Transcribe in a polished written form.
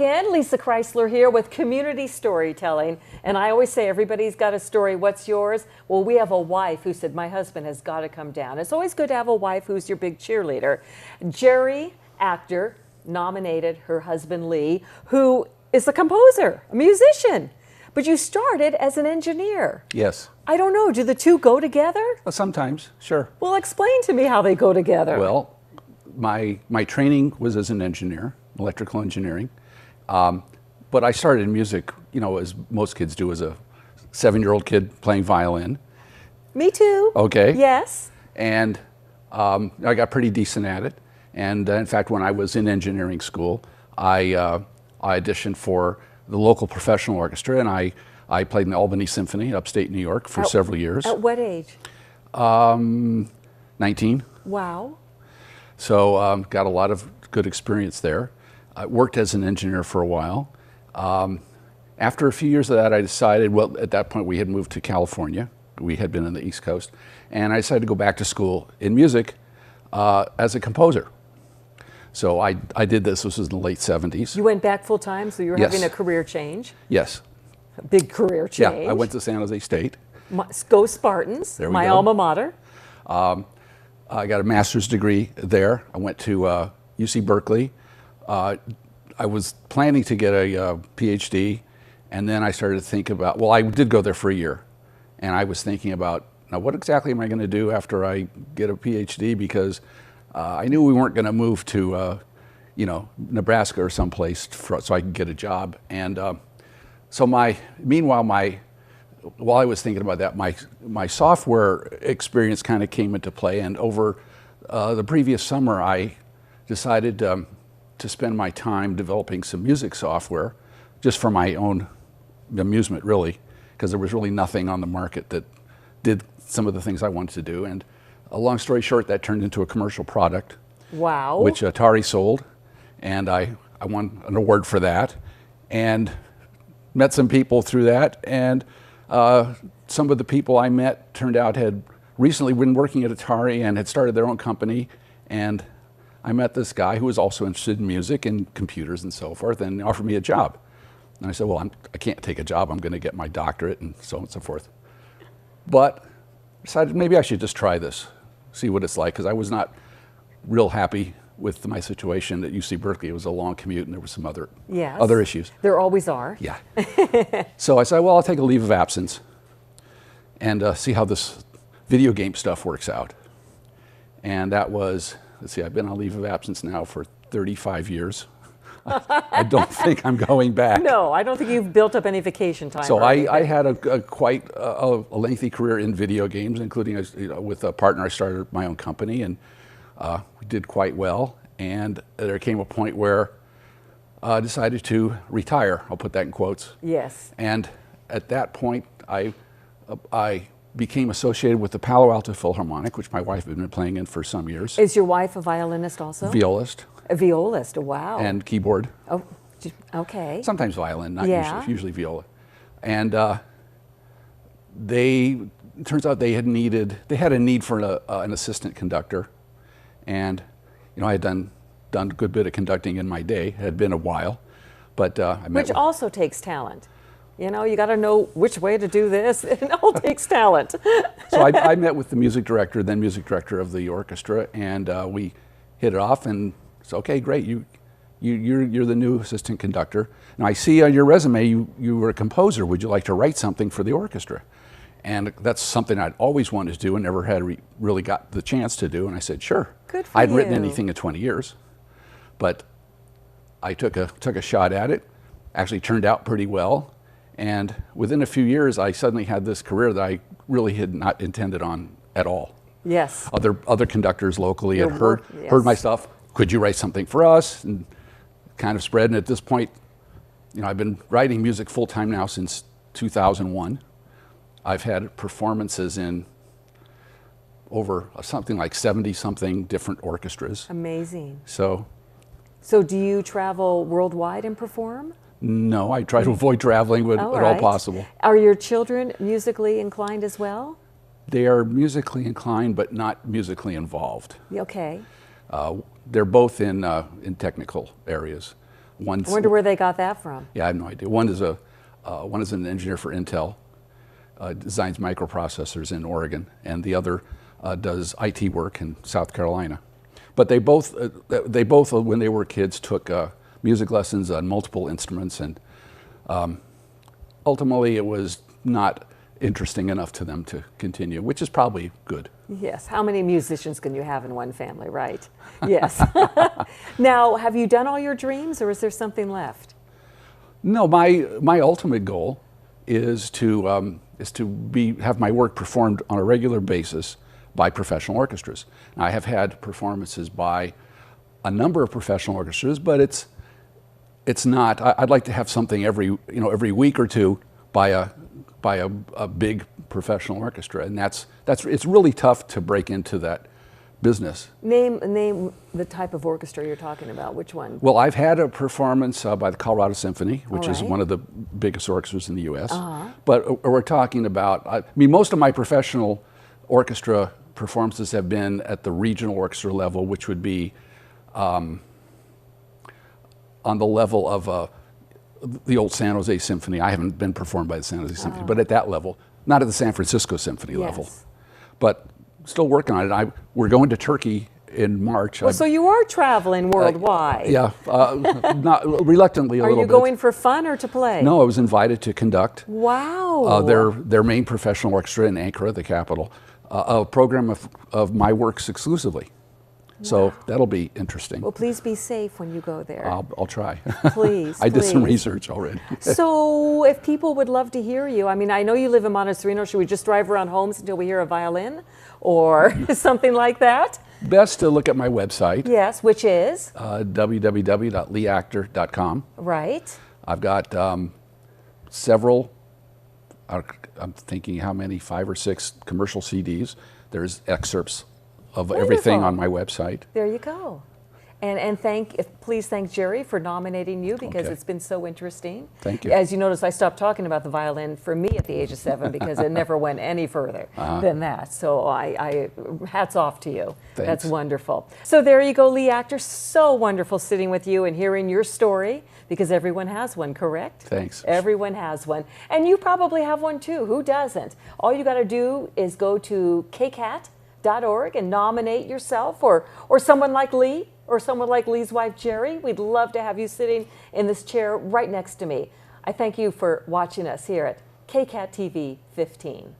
again. Lissa Kreisler here with Community Storytelling. And I always say everybody's got a story. What's yours? Well, we have a wife who said, my husband has got to come down. It's always good to have a wife who's your big cheerleader. Jerry, actor, nominated her husband Lee, who is a composer, a musician. But you started as an engineer. Yes. I don't know, do the two go together? Sometimes, sure. Well, explain to me how they go together. Well, my training was as an engineer, electrical engineering. But I started in music, you know, as most kids do, as a 7-year-old kid playing violin. Me too. Okay. Yes. And I got pretty decent at it. And in fact, when I was in engineering school, I auditioned for the local professional orchestra, and I played in the Albany Symphony, upstate New York, for several years. At what age? 19. Wow. So got a lot of good experience there. I worked as an engineer for a while. After a few years of that, I decided, well, at that point we had moved to California. We had been on the East Coast. And I decided to go back to school in music as a composer. So I did this. This was in the late 70s. You went back full time, so you were Yes. having a career change? Yes. A big career change. Yeah, I went to San Jose State. Go Spartans, There we my go. alma mater. I got a master's degree there. I went to UC Berkeley. I was planning to get a PhD, and then I started to think about, well, I did go there for a year, and I was thinking about, now what exactly am I going to do after I get a PhD, because I knew we weren't going to move to, you know, Nebraska or someplace so I could get a job. And so while I was thinking about that, my software experience kind of came into play, and over the previous summer, I decided to spend my time developing some music software, just for my own amusement, really, because there was really nothing on the market that did some of the things I wanted to do. And a long story short, that turned into a commercial product. Wow. Which Atari sold, and I won an award for that, and met some people through that, and some of the people I met turned out had recently been working at Atari and had started their own company, and I met this guy who was also interested in music and computers and so forth, and offered me a job. And I said, well, I can't take a job, I'm going to get my doctorate, and so on and so forth. But I decided maybe I should just try this, see what it's like, because I was not real happy with my situation at UC Berkeley. It was a long commute, and there were some other issues. There always are. Yeah. So I said, well, I'll take a leave of absence and see how this video game stuff works out. And that was, let's see, I've been on leave of absence now for 35 years. I don't think I'm going back. No, I don't think you've built up any vacation time. So I had a quite a lengthy career in video games, including with a partner. I started my own company, and we did quite well. And there came a point where I decided to retire. I'll put that in quotes. Yes. And at that point, I became associated with the Palo Alto Philharmonic, which my wife had been playing in for some years. Is your wife a violinist also? Violist. A violist, wow. And keyboard. Oh, okay. Sometimes violin, not usually viola. And it turns out they had a need for an assistant conductor. And you know, I had done a good bit of conducting in my day. It had been a while, but which also takes talent. You know, you got to know which way to do this. It all takes talent. So I met with the music director, then music director of the orchestra, and we hit it off. And it's okay, great. You're the new assistant conductor. Now I see on your resume you were a composer. Would you like to write something for the orchestra? And that's something I'd always wanted to do and never had really got the chance to do. And I said, sure. Good for I'd you. written anything in 20 years, but I took a shot at it. Actually turned out pretty well. And within a few years, I suddenly had this career that I really had not intended on at all. Yes. Other conductors locally had heard my stuff. Could you write something for us? And kind of spread. And at this point, you know, I've been writing music full time now since 2001. I've had performances in over something like 70-something different orchestras. Amazing. So do you travel worldwide and perform? No, I try to avoid traveling at all possible. Are your children musically inclined as well? They are musically inclined, but not musically involved. Okay. They're both in technical areas. One's, I wonder where they got that from. yeah, I have no idea. One is an engineer for Intel, designs microprocessors in Oregon, and the other does IT work in South Carolina. But they both, when they were kids, took music lessons on multiple instruments, and ultimately it was not interesting enough to them to continue, which is probably good. Yes. How many musicians can you have in one family, right? Yes. Now, have you done all your dreams, or is there something left? No, my ultimate goal is to have my work performed on a regular basis by professional orchestras. Now, I have had performances by a number of professional orchestras, but it's not. I'd like to have something every week or two by a big professional orchestra, and it's really tough to break into that business. Name the type of orchestra you're talking about. Which one? Well, I've had a performance by the Colorado Symphony, which is right. one of the biggest orchestras in the U.S. Uh-huh. But we're talking about, I mean, most of my professional orchestra performances have been at the regional orchestra level, which would be on the level of the old San Jose Symphony. I haven't been performed by the San Jose Symphony, but at that level, not at the San Francisco Symphony level. But still working on it. We're going to Turkey in March. Well, so you are traveling worldwide. Yeah, not reluctantly a Are little you bit. going for fun or to play? No, I was invited to conduct. Wow. Their main professional orchestra in Ankara, the capital, a program of my works exclusively. So that'll be interesting. Well, please be safe when you go there. I'll try. Please, I did some please. research already. So if people would love to hear you, I mean, I know you live in Monteserino. Should we just drive around homes until we hear a violin or something like that? Best to look at my website. Yes, which is? www.leeactor.com. Right. I've got several, I'm thinking how many, 5 or 6 commercial CDs. There's excerpts of everything on my website. There you go. And please thank Jerry for nominating you, because Okay. it's been so interesting. Thank you. As you notice, I stopped talking about the violin for me at the age of 7 because it never went any further than that. So I hats off to you. Thanks. That's wonderful. So there you go, Lee Actor. So wonderful sitting with you and hearing your story, because everyone has one, correct? Thanks. Everyone has one. And you probably have one too. Who doesn't? All you got to do is go to KCAT.org and nominate yourself or someone like Lee, or someone like Lee's wife, Jerry. We'd love to have you sitting in this chair right next to me. I thank you for watching us here at KCAT TV 15.